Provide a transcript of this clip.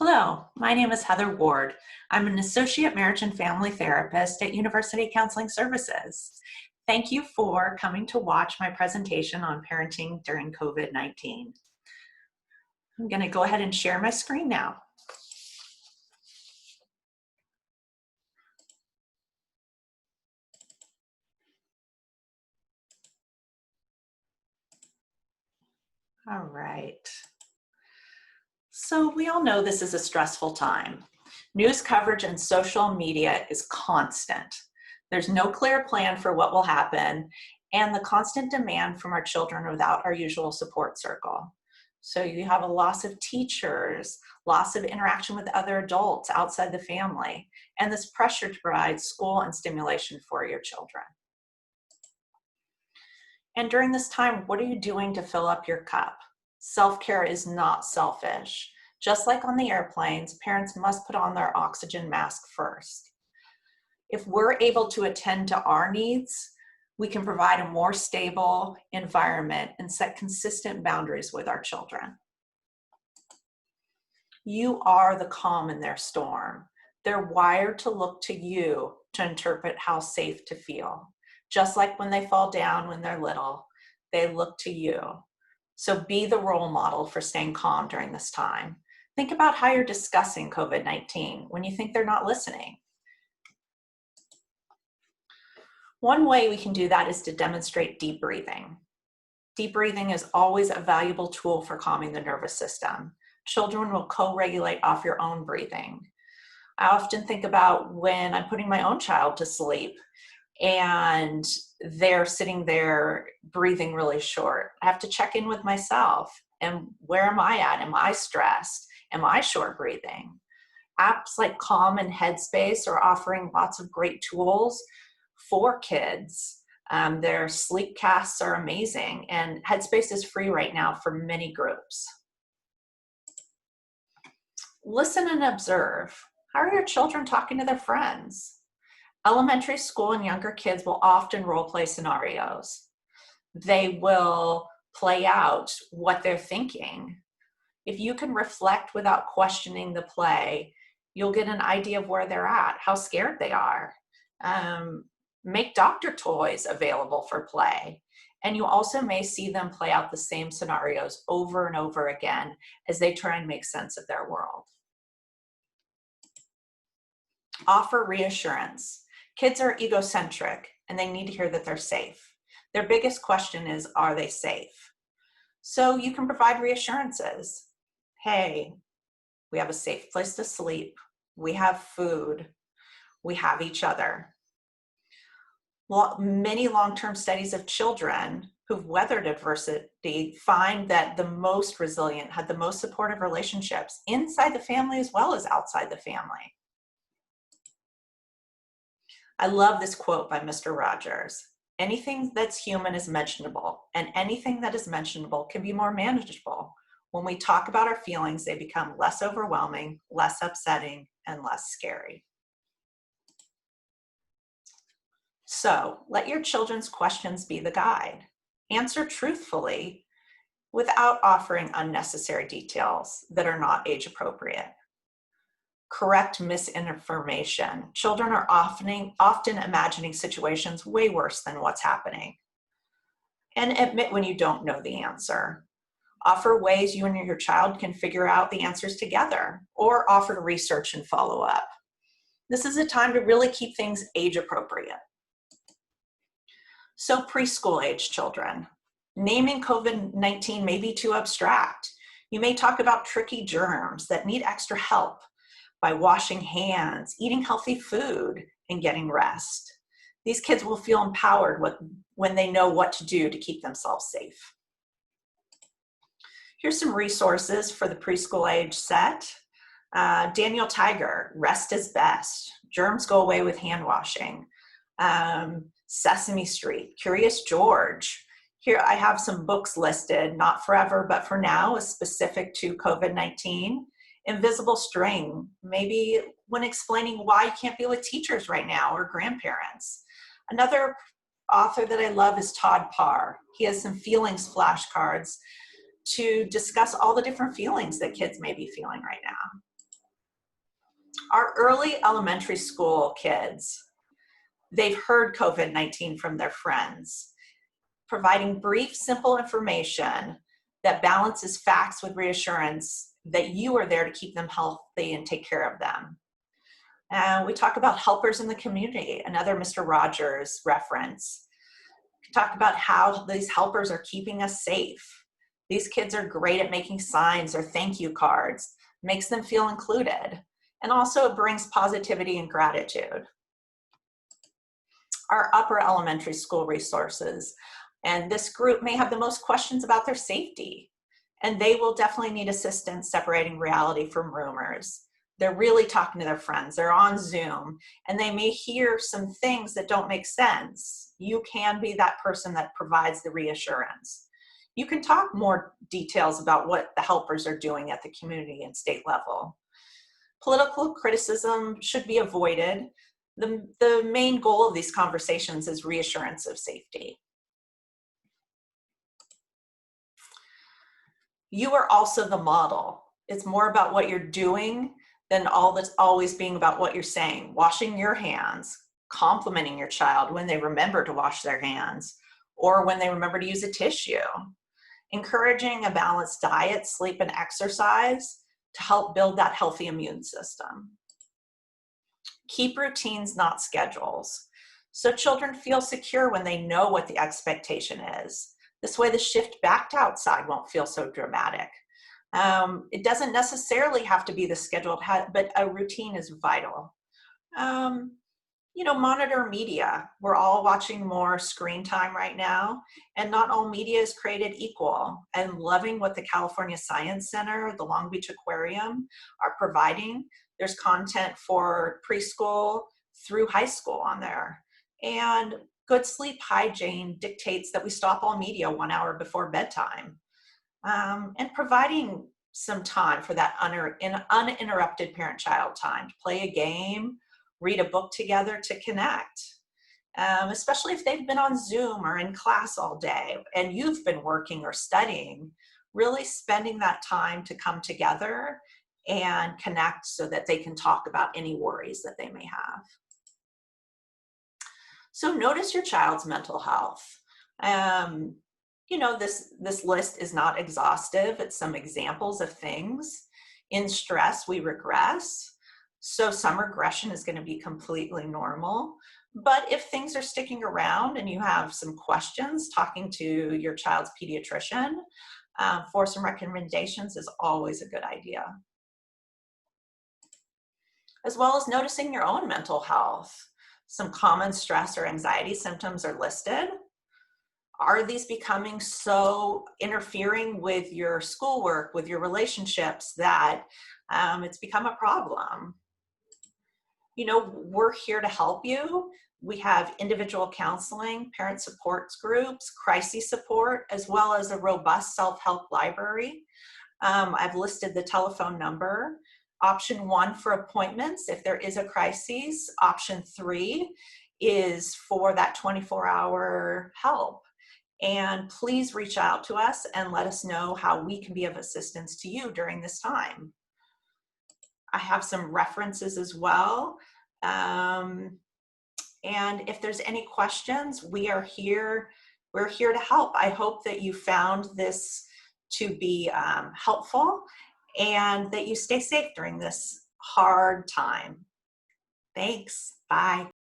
Hello, my name is Heather Ward. I'm an associate marriage and family therapist at University Counseling Services. Thank you for coming to watch my presentation on parenting during COVID-19. I'm going to go ahead and share my screen now. All right. So we all know this is a stressful time. News coverage and social media is constant. There's no clear plan for what will happen, and the constant demand from our children without our usual support circle. So you have a loss of teachers, loss of interaction with other adults outside the family, and this pressure to provide school and stimulation for your children. And during this time, what are you doing to fill up your cup? Self-care is not selfish. Just like on the airplanes, parents must put on their oxygen mask first. If we're able to attend to our needs, we can provide a more stable environment and set consistent boundaries with our children. You are the calm in their storm. They're wired to look to you to interpret how safe to feel. Just like when they fall down when they're little, they look to you. So be the role model for staying calm during this time. Think about how you're discussing COVID-19 when you think they're not listening. One way we can do that is to demonstrate deep breathing. Deep breathing is always a valuable tool for calming the nervous system. Children will co-regulate off your own breathing. I often think about when I'm putting my own child to sleep and they're sitting there breathing really short. I have to check in with myself and where am I at? Am I stressed? Am I short breathing? Apps like Calm and Headspace are offering lots of great tools for kids. Their sleep casts are amazing, and Headspace is free right now for many groups. Listen and observe. How are your children talking to their friends? Elementary school and younger kids will often role play scenarios. They will play out what they're thinking. If you can reflect without questioning the play, you'll get an idea of where they're at, how scared they are. Make doctor toys available for play. And you also may see them play out the same scenarios over and over again as they try and make sense of their world. Offer reassurance. Kids are egocentric and they need to hear that they're safe. Their biggest question is, are they safe? So you can provide reassurances. Hey, we have a safe place to sleep. We have food. We have each other. Well, many long-term studies of children who've weathered adversity find that the most resilient had the most supportive relationships inside the family as well as outside the family. I love this quote by Mr. Rogers. Anything that's human is mentionable, and anything that is mentionable can be more manageable. When we talk about our feelings, they become less overwhelming, less upsetting, and less scary. So let your children's questions be the guide. Answer truthfully without offering unnecessary details that are not age appropriate. Correct misinformation. Children are often imagining situations way worse than what's happening. And admit when you don't know the answer. Offer ways you and your child can figure out the answers together, or offer to research and follow up. This is a time to really keep things age appropriate. So preschool age children. Naming COVID-19 may be too abstract. You may talk about tricky germs that need extra help by washing hands, eating healthy food, and getting rest. These kids will feel empowered when they know what to do to keep themselves safe. Here's some resources for the preschool age set. Daniel Tiger, Rest is Best. Germs Go Away with Hand Washing. Sesame Street, Curious George. Here I have some books listed, not forever, but for now, is specific to COVID-19. Invisible String, maybe when explaining why you can't be with teachers right now or grandparents. Another author that I love is Todd Parr. He has some feelings flashcards to discuss all the different feelings that kids may be feeling right now. Our early elementary school kids, they've heard COVID-19 from their friends. Providing brief, simple information that balances facts with reassurance that you are there to keep them healthy and take care of them. And we talk about helpers in the community, another Mr. Rogers reference. We talk about how these helpers are keeping us safe. These kids are great at making signs or thank you cards, makes them feel included, and also it brings positivity and gratitude. Our upper elementary school resources, and this group may have the most questions about their safety, and they will definitely need assistance separating reality from rumors. They're really talking to their friends, they're on Zoom, and they may hear some things that don't make sense. You can be that person that provides the reassurance. You can talk more details about what the helpers are doing at the community and state level. Political criticism should be avoided. The main goal of these conversations is reassurance of safety. You are also the model. It's more about what you're doing than all that's always being about what you're saying. Washing your hands, complimenting your child when they remember to wash their hands or when they remember to use a tissue. Encouraging a balanced diet, sleep, and exercise to help build that healthy immune system. Keep routines, not schedules. So children feel secure when they know what the expectation is. This way the shift back to outside won't feel so dramatic. It doesn't necessarily have to be the scheduled, but a routine is vital. Monitor media. We're all watching more screen time right now, and not all media is created equal. And loving what the California Science Center, the Long Beach Aquarium are providing. There's content for preschool through high school on there. And good sleep hygiene dictates that we stop all media 1 hour before bedtime. And providing some time for that uninterrupted parent-child time to play a game, read a book together, to connect, especially if they've been on Zoom or in class all day and you've been working or studying, really spending that time to come together and connect so that they can talk about any worries that they may have. So notice your child's mental health. This list is not exhaustive. It's some examples of things. In stress, we regress. So some regression is going to be completely normal. But if things are sticking around and you have some questions, talking to your child's pediatrician for some recommendations is always a good idea. As well as noticing your own mental health. Some common stress or anxiety symptoms are listed. Are these becoming so interfering with your schoolwork, with your relationships, that it's become a problem? We're here to help you. We have individual counseling, parent support groups, crisis support, as well as a robust self-help library. I've listed the telephone number. Option 1 for appointments if there is a crisis. Option 3 is for that 24-hour help. And please reach out to us and let us know how we can be of assistance to you during this time. I have some references as well. And if there's any questions, we are here. We're here to help. I hope that you found this to be helpful and that you stay safe during this hard time. Thanks. Bye.